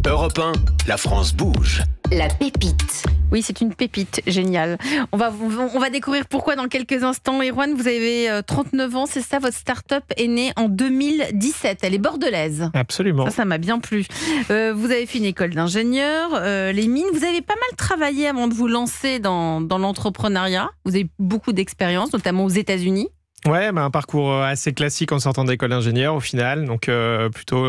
Europe 1, la France bouge. La pépite. Oui, c'est une pépite, géniale. On va découvrir pourquoi dans quelques instants. Erwan, vous avez 39 ans, c'est ça, votre start-up est née en 2017. Elle est bordelaise. Absolument. Ça m'a bien plu. Vous avez fait une école d'ingénieur, les mines. Vous avez pas mal travaillé avant de vous lancer dans l'entrepreneuriat. Vous avez beaucoup d'expérience, notamment aux États-Unis. Ouais, un parcours assez classique en sortant d'école d'ingénieur au final. Donc plutôt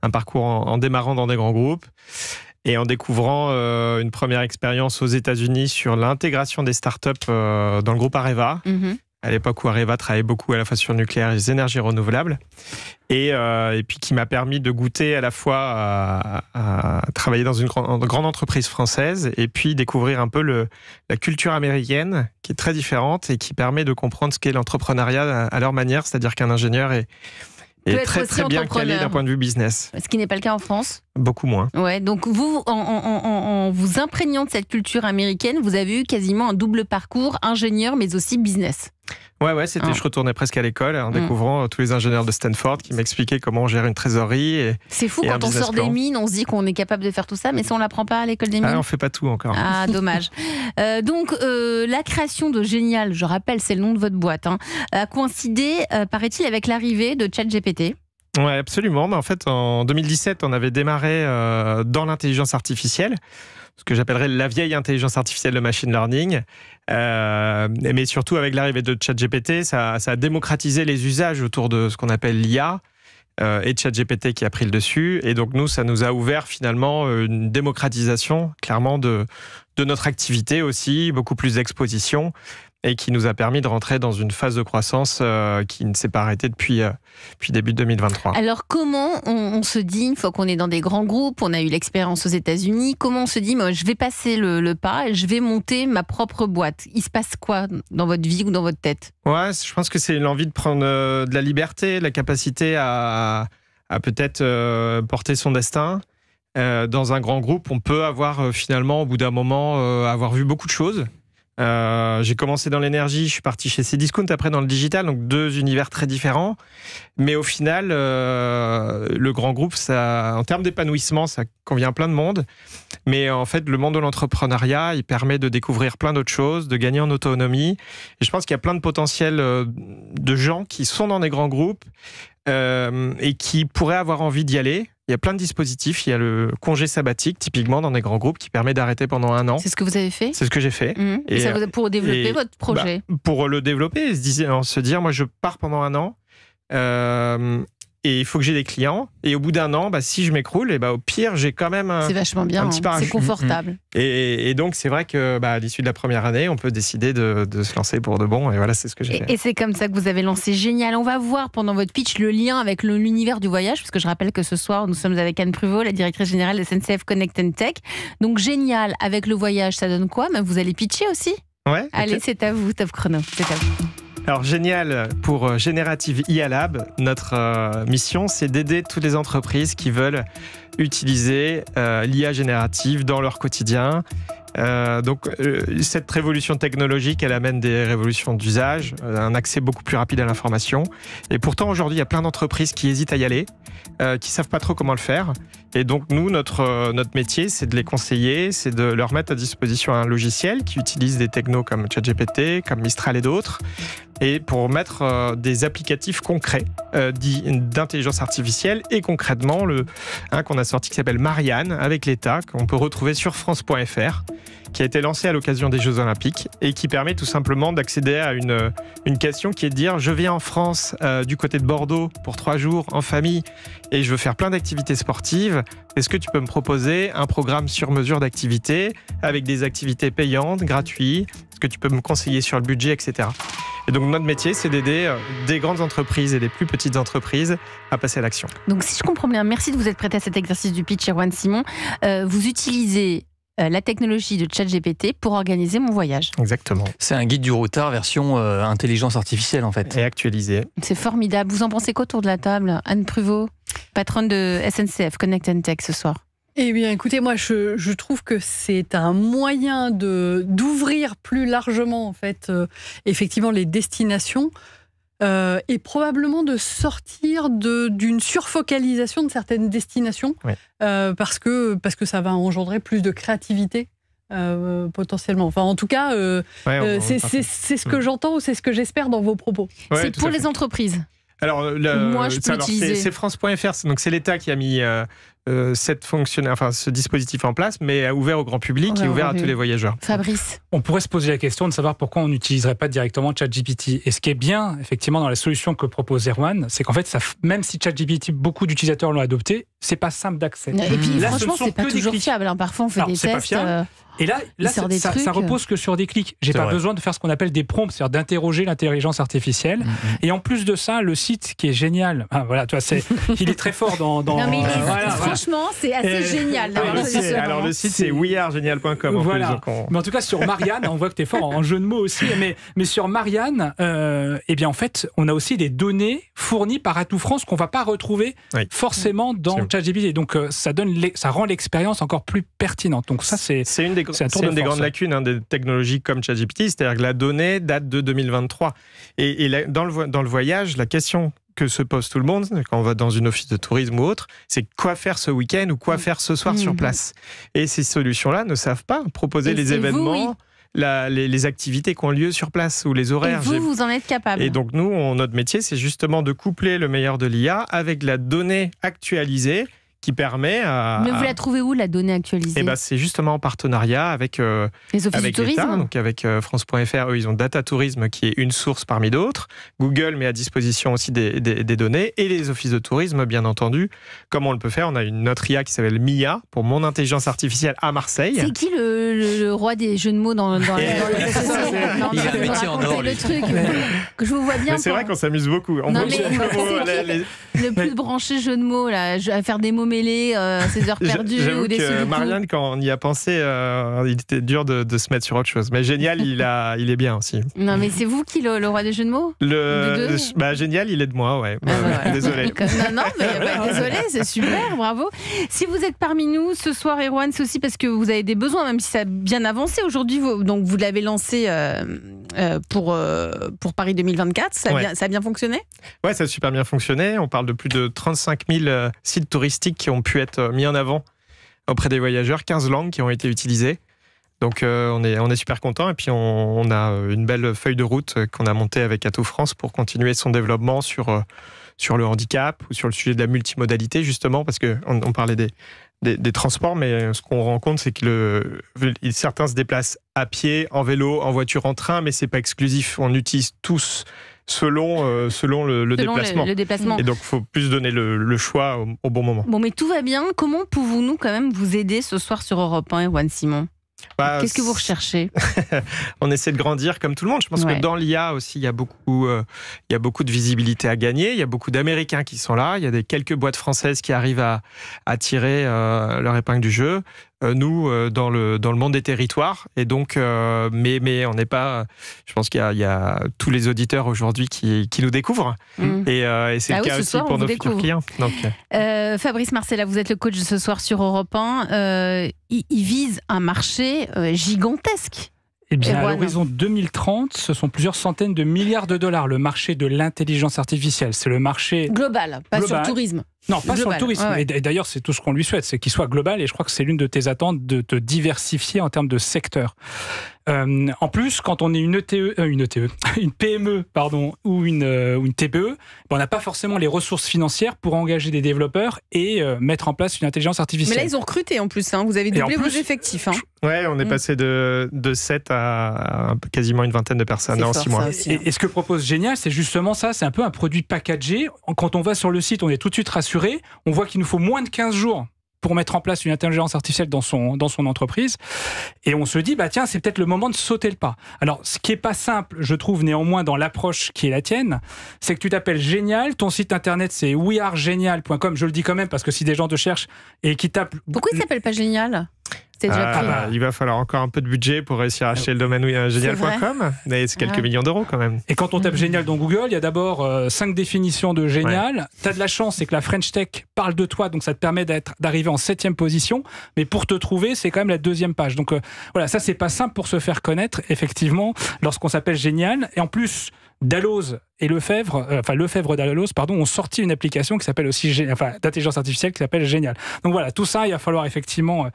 un parcours en démarrant dans des grands groupes. Et en découvrant une première expérience aux États-Unis sur l'intégration des startups dans le groupe Areva, à l'époque où Areva travaillait beaucoup à la fois sur le nucléaire et les énergies renouvelables, et puis qui m'a permis de goûter à la fois à travailler dans une grande entreprise française et puis découvrir un peu la culture américaine qui est très différente et qui permet de comprendre ce qu'est l'entrepreneuriat à leur manière, c'est-à-dire qu'un ingénieur est très bien calé d'un point de vue business. Ce qui n'est pas le cas en France. Beaucoup moins. Ouais, donc vous, en vous imprégnant de cette culture américaine, vous avez eu quasiment un double parcours, ingénieur mais aussi business. Ouais, je retournais presque à l'école en découvrant tous les ingénieurs de Stanford qui m'expliquaient comment gérer une trésorerie. C'est fou, quand on sort des mines, on se dit qu'on est capable de faire tout ça, mais ça on l'apprend pas à l'école des mines. On fait pas tout encore. Ah, dommage. Donc, la création de Génial, je rappelle, c'est le nom de votre boîte, a coïncidé, paraît-il, avec l'arrivée de ChatGPT. Ouais, absolument. Mais en fait, en 2017, on avait démarré dans l'intelligence artificielle, ce que j'appellerais la vieille intelligence artificielle de machine learning. Mais surtout, avec l'arrivée de ChatGPT, ça a démocratisé les usages autour de ce qu'on appelle l'IA et ChatGPT qui a pris le dessus. Et donc, nous, ça nous a ouvert finalement une démocratisation, clairement, de notre activité aussi, beaucoup plus d'exposition, et qui nous a permis de rentrer dans une phase de croissance qui ne s'est pas arrêtée depuis début 2023. Alors comment on se dit, une fois qu'on est dans des grands groupes, on a eu l'expérience aux États-Unis, comment on se dit, moi, je vais passer le pas et je vais monter ma propre boîte? Il se passe quoi dans votre vie ou dans votre tête? Ouais, je pense que c'est l'envie de prendre de la liberté, la capacité à peut-être porter son destin. Dans un grand groupe, on peut avoir finalement, au bout d'un moment, avoir vu beaucoup de choses. J'ai commencé dans l'énergie, je suis parti chez Cdiscount, après dans le digital, donc deux univers très différents. Mais au final, le grand groupe, ça, en termes d'épanouissement, ça convient à plein de monde. Mais en fait, le monde de l'entrepreneuriat, il permet de découvrir plein d'autres choses, de gagner en autonomie. Et je pense qu'il y a plein de potentiel de gens qui sont dans des grands groupes et qui pourraient avoir envie d'y aller. Il y a plein de dispositifs. Il y a le congé sabbatique, typiquement, dans des grands groupes, qui permet d'arrêter pendant 1 an. C'est ce que vous avez fait? C'est ce que j'ai fait. Et ça vous a pour développer votre projet? Pour le développer, se dire, moi, je pars pendant 1 an. Et il faut que j'ai des clients. Et au bout d'1 an, si je m'écroule, au pire, j'ai quand même c'est vachement bien, un petit parachute. C'est confortable. Et donc, c'est vrai que à l'issue de la première année, on peut décider de se lancer pour de bon. Et voilà, c'est ce que j'ai fait. Et c'est comme ça que vous avez lancé Génial. On va voir pendant votre pitch le lien avec l'univers du voyage, parce que je rappelle que ce soir, nous sommes avec Anne Pruvot, la directrice générale de SNCF Connect & Tech. Donc, Génial avec le voyage, ça donne quoi? Vous allez pitcher aussi? Ouais. Allez, okay. C'est à vous, Top Chrono. C'est à vous. Alors Génial, pour Générative IA Lab, notre mission, c'est d'aider toutes les entreprises qui veulent utiliser l'IA générative dans leur quotidien. Donc cette révolution technologique, elle amène des révolutions d'usage, un accès beaucoup plus rapide à l'information. Et pourtant, aujourd'hui, il y a plein d'entreprises qui hésitent à y aller, qui savent pas trop comment le faire. Et donc nous, notre métier, c'est de les conseiller, c'est de leur mettre à disposition un logiciel qui utilise des technos comme ChatGPT, comme Mistral et d'autres, et pour mettre des applicatifs concrets d'intelligence artificielle, et concrètement un qu'on a sorti qui s'appelle Marianne avec l'État, qu'on peut retrouver sur France.fr, qui a été lancé à l'occasion des Jeux Olympiques et qui permet tout simplement d'accéder à une question qui est de dire, je viens en France du côté de Bordeaux pour 3 jours en famille et je veux faire plein d'activités sportives. Est-ce que tu peux me proposer un programme sur mesure d'activités avec des activités payantes, gratuites? Est-ce que tu peux me conseiller sur le budget, etc. Et donc notre métier, c'est d'aider des grandes entreprises et des plus petites entreprises à passer à l'action. Donc si je comprends bien, merci de vous être prêté à cet exercice du pitch, Erwan Simon. Vous utilisez la technologie de ChatGPT pour organiser mon voyage. Exactement. C'est un guide du routard version intelligence artificielle en fait. Et actualisé. C'est formidable. Vous en pensez quoi autour de la table? Anne Pruvot, patronne de SNCF Connect & Tech ce soir. Eh bien, écoutez, moi, je trouve que c'est un moyen d'ouvrir plus largement, en fait, effectivement, les destinations. et probablement de sortir d'une surfocalisation de certaines destinations, parce que ça va engendrer plus de créativité. Potentiellement. Enfin, en tout cas, c'est ce que j'entends ou c'est ce que j'espère dans vos propos. C'est pour les entreprises. Alors, moi, je peux l'utiliser. C'est France.fr, donc c'est l'État qui a mis ce dispositif en place, mais ouvert au grand public et ouvert à tous les voyageurs. Fabrice. On pourrait se poser la question de savoir pourquoi on n'utiliserait pas directement ChatGPT. Et ce qui est bien, effectivement, dans la solution que propose Erwan, c'est qu'en fait, même si ChatGPT, beaucoup d'utilisateurs l'ont adopté, c'est pas simple d'accès. Et puis, là, franchement, c'est pas toujours fiable. Parfois, on fait des tests. Et là ça repose que sur des clics. J'ai pas besoin de faire ce qu'on appelle des prompts, c'est-à-dire d'interroger l'intelligence artificielle. Et en plus de ça, le site qui est génial, il est très fort dans... Non, mais franchement, c'est assez génial. Alors le site, c'est wearegenial.com. Voilà. Mais en tout cas, sur Marianne, on voit que tu es fort en jeu de mots aussi, mais sur Marianne, en fait, on a aussi des données fournies par Atout France qu'on va pas retrouver forcément dans ChatGPT. Donc ça rend l'expérience encore plus pertinente. Donc ça, c'est une des grandes lacunes des technologies comme ChatGPT, c'est-à-dire que la donnée date de 2023. Et dans le voyage, la question que se pose tout le monde, quand on va dans une office de tourisme ou autre, c'est quoi faire ce week-end ou quoi faire ce soir sur place. Et ces solutions-là ne savent pas proposer les événements, les activités qui ont lieu sur place ou les horaires. Et vous en êtes capable. Et donc nous, notre métier, c'est justement de coupler le meilleur de l'IA avec la donnée actualisée qui permet Mais vous la trouvez où, la donnée actualisée ? C'est justement en partenariat avec les offices de tourisme, l'État, donc avec France.fr. Eux, ils ont Data Tourisme qui est une source parmi d'autres. Google met à disposition aussi des données et les offices de tourisme, bien entendu. Comment on le peut faire ? On a une autre IA qui s'appelle Mia pour mon intelligence artificielle à Marseille. C'est qui le roi des jeux de mots dans la société ? Il a le métier en or, le truc que je vous vois bien. Mais c'est vrai qu'on s'amuse beaucoup. Le plus branché jeu de mots là, à faire des mots mêlés, ces heures perdues ou des que Marianne, quand on y a pensé, il était dur de se mettre sur autre chose. Mais Génial, il est bien aussi. Non, mais c'est vous qui le roi des jeux de mots ? Génial, il est de moi, ouais. Désolé. Non, mais désolé, c'est super, bravo. Si vous êtes parmi nous ce soir, Erwan, c'est aussi parce que vous avez des besoins, même si ça a bien avancé aujourd'hui. Donc vous l'avez lancé pour Paris 2024. Ça a bien fonctionné ? Ouais, ça a super bien fonctionné. On parle de plus de 35 000 sites touristiques qui ont pu être mis en avant auprès des voyageurs, 15 langues qui ont été utilisées. Donc on est super content et puis on a une belle feuille de route qu'on a montée avec Atout France pour continuer son développement sur le handicap ou sur le sujet de la multimodalité, justement, parce qu'on parlait des transports, mais ce qu'on rencontre, c'est que certains se déplacent à pied, en vélo, en voiture, en train, mais c'est pas exclusif. On utilise tous selon le déplacement. Et donc, il faut plus donner le choix au bon moment. Bon, mais tout va bien. Comment pouvons-nous quand même vous aider ce soir sur Europe 1, Erwan Simon ? Qu'est-ce que vous recherchez ? On essaie de grandir comme tout le monde. Je pense que dans l'IA aussi, il y a beaucoup de visibilité à gagner. Il y a beaucoup d'Américains qui sont là. Il y a quelques boîtes françaises qui arrivent à tirer leur épingle du jeu. Nous, dans le monde des territoires. Et donc, mais on n'est pas... Je pense qu'il y a tous les auditeurs aujourd'hui qui nous découvrent. Et c'est le cas aussi pour nos futurs clients. Donc, Fabrice Marcella, vous êtes le coach de ce soir sur Europe 1. Il vise un marché gigantesque. Eh bien, à l'horizon 2030, ce sont plusieurs centaines de milliards de dollars, le marché de l'intelligence artificielle. C'est le marché... Global, pas sur le tourisme. Non, pas sur le tourisme. Et d'ailleurs, c'est tout ce qu'on lui souhaite, c'est qu'il soit global. Et je crois que c'est l'une de tes attentes de te diversifier en termes de secteur. En plus, quand on est une PME ou une TPE, on n'a pas forcément les ressources financières pour engager des développeurs et mettre en place une intelligence artificielle. Mais là, ils ont recruté en plus. Vous avez doublé vos effectifs. Ouais, on est passé de 7 à quasiment une vingtaine de personnes en 6 mois. Et ce que propose Génial, c'est justement ça. C'est un peu un produit packagé. Quand on va sur le site, on est tout de suite rassuré. On voit qu'il nous faut moins de 15 jours pour mettre en place une intelligence artificielle dans son entreprise. Et on se dit, tiens, c'est peut-être le moment de sauter le pas. Alors, ce qui n'est pas simple, je trouve, néanmoins, dans l'approche qui est la tienne, c'est que tu t'appelles Génial, ton site internet, c'est wearegenial.com. Je le dis quand même, parce que si des gens te cherchent et qui tapent... Pourquoi il ne s'appelle pas Génial ? Il va falloir encore un peu de budget pour réussir à acheter le domaine génial.com. Mais c'est quelques millions d'euros quand même. Et quand on tape Génial dans Google, il y a d'abord 5 définitions de Génial. Tu as de la chance, c'est que la French Tech parle de toi, donc ça te permet d'arriver en 7e position. Mais pour te trouver, c'est quand même la 2e page. Donc voilà, ça c'est pas simple pour se faire connaître, effectivement, lorsqu'on s'appelle Génial. Et en plus Dalloz et Lefebvre, Lefebvre Dalloz, ont sorti une application qui s'appelle aussi, d'intelligence artificielle qui s'appelle Génial. Donc voilà, tout ça, il va falloir effectivement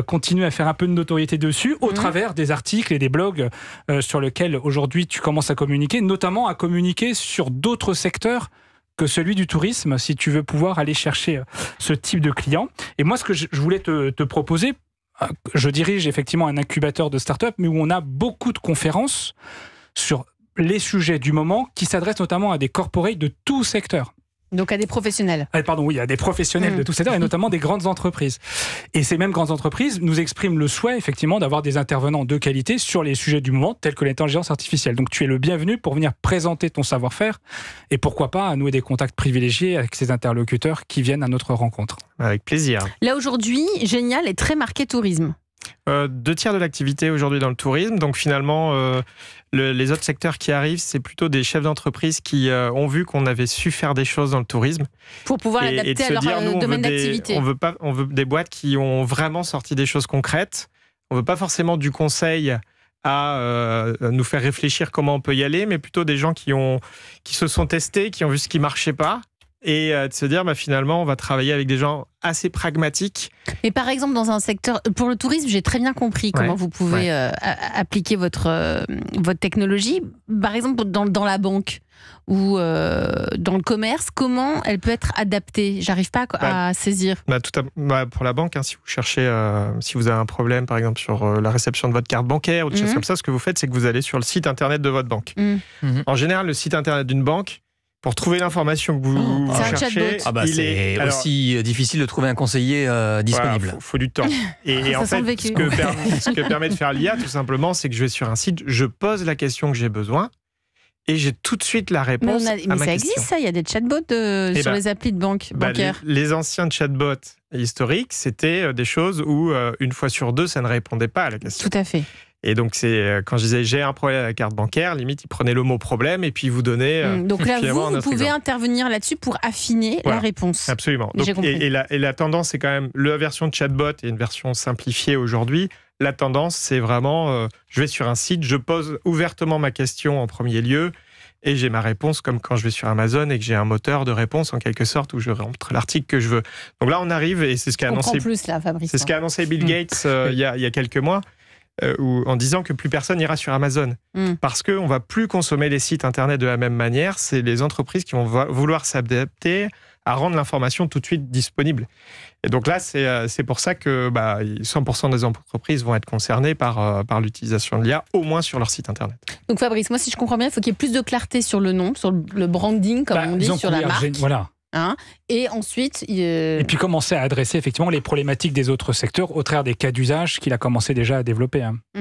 continuer à faire un peu de notoriété dessus au travers des articles et des blogs sur lesquels aujourd'hui tu commences à communiquer, notamment à communiquer sur d'autres secteurs que celui du tourisme, si tu veux pouvoir aller chercher ce type de client. Et moi, ce que je voulais te proposer, je dirige effectivement un incubateur de start-up, mais où on a beaucoup de conférences sur les sujets du moment qui s'adressent notamment à des corporates de tout secteur. Donc à des professionnels. Oui, à des professionnels de tout secteur et notamment des grandes entreprises. Et ces mêmes grandes entreprises nous expriment le souhait effectivement d'avoir des intervenants de qualité sur les sujets du moment tels que l'intelligence artificielle. Donc tu es le bienvenu pour venir présenter ton savoir-faire et pourquoi pas nouer des contacts privilégiés avec ces interlocuteurs qui viennent à notre rencontre. Avec plaisir. Là aujourd'hui, Génial est très marqué tourisme. 2/3 de l'activité aujourd'hui dans le tourisme. Donc finalement, les autres secteurs qui arrivent, c'est plutôt des chefs d'entreprise qui ont vu qu'on avait su faire des choses dans le tourisme. Pour pouvoir l'adapter à leur domaine d'activité. On veut des boîtes qui ont vraiment sorti des choses concrètes. On veut pas forcément du conseil à nous faire réfléchir comment on peut y aller, mais plutôt des gens qui se sont testés, qui ont vu ce qui marchait pas. Et de se dire, finalement, on va travailler avec des gens assez pragmatiques. Et par exemple, dans un secteur... Pour le tourisme, j'ai très bien compris comment vous pouvez appliquer votre technologie. Par exemple, dans la banque ou dans le commerce, comment elle peut être adaptée ? J'arrive pas à saisir. Pour la banque, si vous cherchez, si vous avez un problème, par exemple, sur la réception de votre carte bancaire ou des choses comme ça, ce que vous faites, c'est que vous allez sur le site internet de votre banque. En général, le site internet d'une banque, pour trouver l'information que vous cherchez, c'est aussi difficile de trouver un conseiller disponible. Il faut du temps. Et en fait, ce que permet de faire l'IA, tout simplement, c'est que je vais sur un site, je pose la question que j'ai besoin et j'ai tout de suite la réponse à ma question. Mais ça existe, ça. Il y a des chatbots sur les applis de bancaires. Les anciens chatbots historiques, c'était des choses où, une fois sur deux, ça ne répondait pas à la question. Tout à fait. Et donc, c'est quand je disais j'ai un problème avec la carte bancaire, limite, il prenait le mot problème et puis il vous donnait. Donc là, vous pouvez intervenir là-dessus pour affiner la réponse. Absolument. Donc, et la tendance, c'est quand même la version de chatbot et une version simplifiée aujourd'hui. La tendance, c'est vraiment je vais sur un site, je pose ouvertement ma question en premier lieu et j'ai ma réponse comme quand je vais sur Amazon et que j'ai un moteur de réponse en quelque sorte où je rentre l'article que je veux. Donc là, on arrive et c'est ce qu'a annoncé. C'est ce qu'a annoncé Bill Gates il y a quelques mois. En disant que plus personne n'ira sur Amazon. Parce qu'on ne va plus consommer les sites Internet de la même manière. C'est les entreprises qui vont vouloir s'adapter à rendre l'information tout de suite disponible. Et donc là, c'est pour ça que 100% des entreprises vont être concernées par l'utilisation de l'IA, au moins sur leur site Internet. Donc Fabrice, moi si je comprends bien, il faut qu'il y ait plus de clarté sur le nom, sur le branding, comme on dit, sur la marque. Voilà. Et ensuite... Et puis commencer à adresser effectivement les problématiques des autres secteurs au travers des cas d'usage qu'il a commencé déjà à développer.